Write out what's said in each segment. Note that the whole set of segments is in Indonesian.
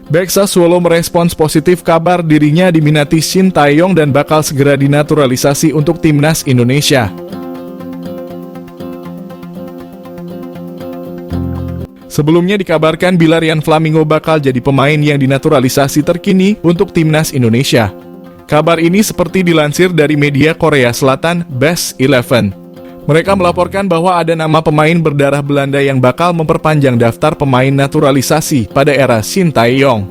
Bek Sassuolo merespons positif kabar dirinya diminati Shin Tae-yong dan bakal segera dinaturalisasi untuk timnas Indonesia. Sebelumnya dikabarkan bila Ryan Flamingo bakal jadi pemain yang dinaturalisasi terkini untuk timnas Indonesia. Kabar ini seperti dilansir dari media Korea Selatan, Best 11. Mereka melaporkan bahwa ada nama pemain berdarah Belanda yang bakal memperpanjang daftar pemain naturalisasi pada era Shin Tae-yong.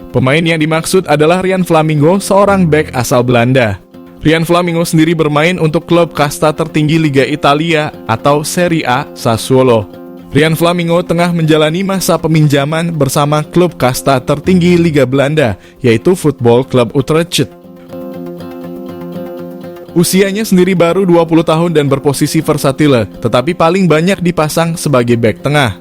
Pemain yang dimaksud adalah Ryan Flamingo, seorang bek asal Belanda. Ryan Flamingo sendiri bermain untuk klub kasta tertinggi Liga Italia atau Serie A, Sassuolo. Ryan Flamingo tengah menjalani masa peminjaman bersama klub kasta tertinggi Liga Belanda, yaitu Football Club Utrecht. Usianya sendiri baru 20 tahun dan berposisi versatile, tetapi paling banyak dipasang sebagai bek tengah.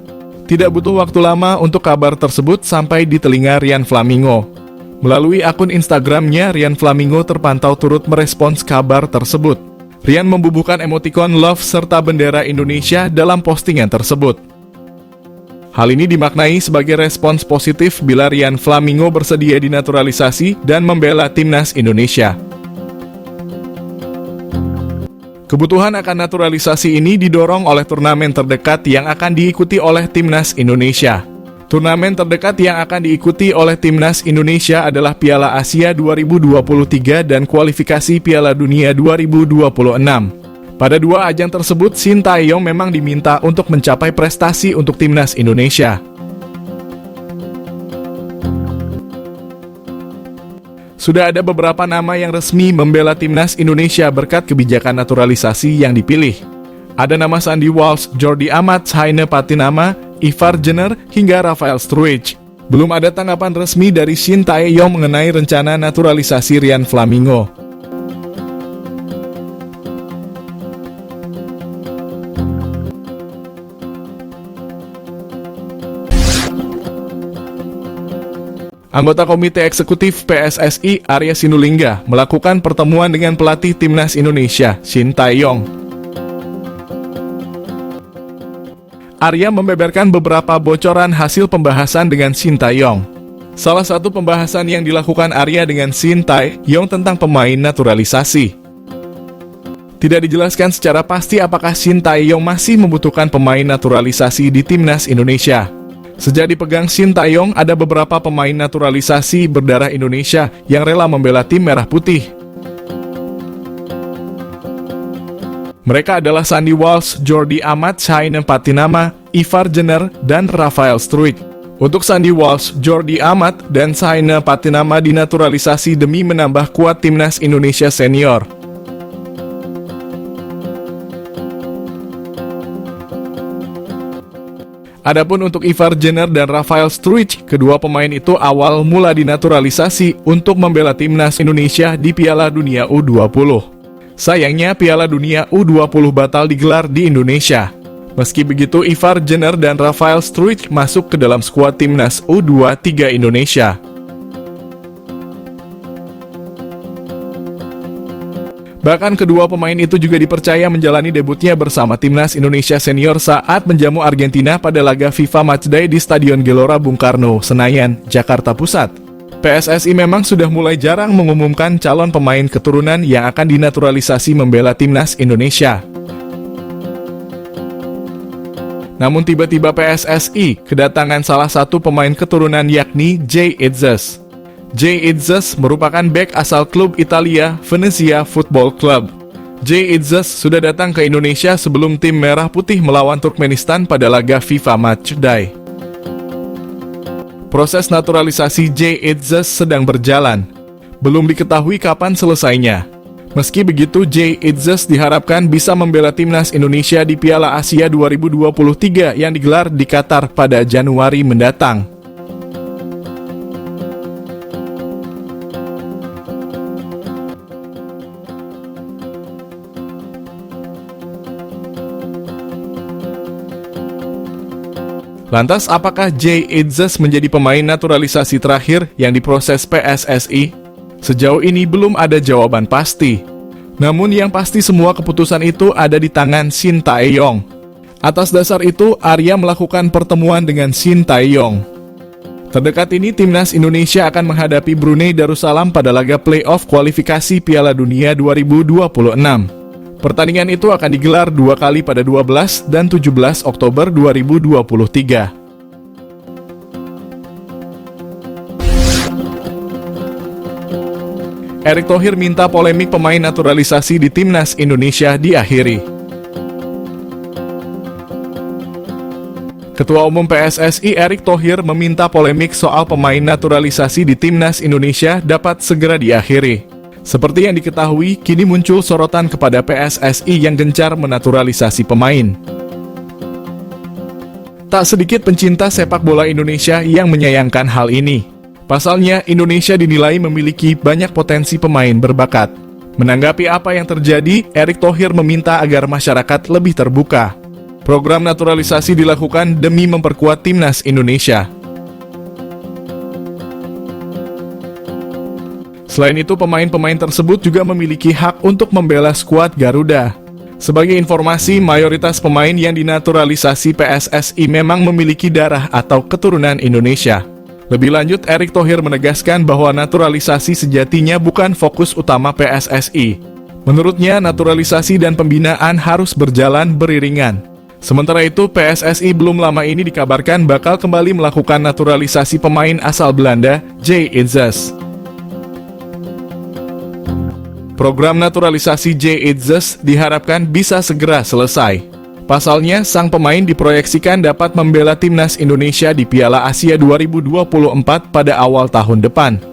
Tidak butuh waktu lama untuk kabar tersebut sampai di telinga Ryan Flamingo. Melalui akun Instagramnya, Ryan Flamingo terpantau turut merespons kabar tersebut. Ryan membubuhkan emotikon love serta bendera Indonesia dalam postingan tersebut. Hal ini dimaknai sebagai respons positif bila Ryan Flamingo bersedia dinaturalisasi dan membela timnas Indonesia. Kebutuhan akan naturalisasi ini didorong oleh turnamen terdekat yang akan diikuti oleh timnas Indonesia. Turnamen terdekat yang akan diikuti oleh timnas Indonesia adalah Piala Asia 2023 dan kualifikasi Piala Dunia 2026. Pada dua ajang tersebut, Shin Tae-yong memang diminta untuk mencapai prestasi untuk timnas Indonesia. Sudah ada beberapa nama yang resmi membela timnas Indonesia berkat kebijakan naturalisasi yang dipilih. Ada nama Sandy Walsh, Jordi Amat, Heine Patinama, Ivar Jenner, hingga Rafael Struijk. Belum ada tanggapan resmi dari Shin Tae-yong mengenai rencana naturalisasi Ryan Flamingo. Anggota Komite Eksekutif PSSI, Arya Sinulinga, melakukan pertemuan dengan pelatih timnas Indonesia, Shin Tae-yong. Arya membeberkan beberapa bocoran hasil pembahasan dengan Shin Tae-yong. Salah satu pembahasan yang dilakukan Arya dengan Shin Tae-yong tentang pemain naturalisasi. Tidak dijelaskan secara pasti apakah Shin Tae-yong masih membutuhkan pemain naturalisasi di timnas Indonesia. Sejak dipegang Shin Tae-yong, ada beberapa pemain naturalisasi berdarah Indonesia yang rela membela tim merah putih. Mereka adalah Sandy Walsh, Jordi Amat, Heine Patinama, Ivar Jenner, dan Rafael Struijk. Untuk Sandy Walsh, Jordi Amat, dan Heine Patinama dinaturalisasi demi menambah kuat timnas Indonesia senior. Adapun untuk Ivar Jenner dan Rafael Struijk, kedua pemain itu awal mula dinaturalisasi untuk membela timnas Indonesia di Piala Dunia U20. Sayangnya Piala Dunia U20 batal digelar di Indonesia. Meski begitu, Ivar Jenner dan Rafael Struijk masuk ke dalam skuad timnas U23 Indonesia. Bahkan kedua pemain itu juga dipercaya menjalani debutnya bersama timnas Indonesia senior saat menjamu Argentina pada laga FIFA Matchday di Stadion Gelora Bung Karno, Senayan, Jakarta Pusat. PSSI memang sudah mulai jarang mengumumkan calon pemain keturunan yang akan dinaturalisasi membela timnas Indonesia. Namun tiba-tiba PSSI kedatangan salah satu pemain keturunan yakni Jay Itzes. Jay Itzes merupakan bek asal klub Italia, Venezia Football Club. Jay Itzes sudah datang ke Indonesia sebelum tim Merah Putih melawan Turkmenistan pada laga FIFA Matchday. Proses naturalisasi Jay Itzes sedang berjalan. Belum diketahui kapan selesainya. Meski begitu, Jay Itzes diharapkan bisa membela timnas Indonesia di Piala Asia 2023 yang digelar di Qatar pada Januari mendatang. Lantas, apakah Jay Itzes menjadi pemain naturalisasi terakhir yang diproses PSSI? Sejauh ini belum ada jawaban pasti. Namun yang pasti semua keputusan itu ada di tangan Shin Tae-yong. Atas dasar itu, Arya melakukan pertemuan dengan Shin Tae-yong. Terdekat ini, timnas Indonesia akan menghadapi Brunei Darussalam pada laga play-off kualifikasi Piala Dunia 2026. Pertandingan itu akan digelar 2 kali pada 12 dan 17 Oktober 2023. Erick Thohir minta polemik pemain naturalisasi di timnas Indonesia diakhiri. Ketua Umum PSSI Erick Thohir meminta polemik soal pemain naturalisasi di timnas Indonesia dapat segera diakhiri. Seperti yang diketahui, kini muncul sorotan kepada PSSI yang gencar menaturalisasi pemain. Tak sedikit pencinta sepak bola Indonesia yang menyayangkan hal ini. Pasalnya, Indonesia dinilai memiliki banyak potensi pemain berbakat. Menanggapi apa yang terjadi, Erick Thohir meminta agar masyarakat lebih terbuka. Program naturalisasi dilakukan demi memperkuat timnas Indonesia. Selain itu, pemain-pemain tersebut juga memiliki hak untuk membela skuad Garuda. Sebagai informasi, mayoritas pemain yang dinaturalisasi PSSI memang memiliki darah atau keturunan Indonesia. Lebih lanjut, Erick Thohir menegaskan bahwa naturalisasi sejatinya bukan fokus utama PSSI. Menurutnya, naturalisasi dan pembinaan harus berjalan beriringan. Sementara itu, PSSI belum lama ini dikabarkan bakal kembali melakukan naturalisasi pemain asal Belanda, Jay Itzes. Program naturalisasi Jay Itzes diharapkan bisa segera selesai. Pasalnya, sang pemain diproyeksikan dapat membela timnas Indonesia di Piala Asia 2024 pada awal tahun depan.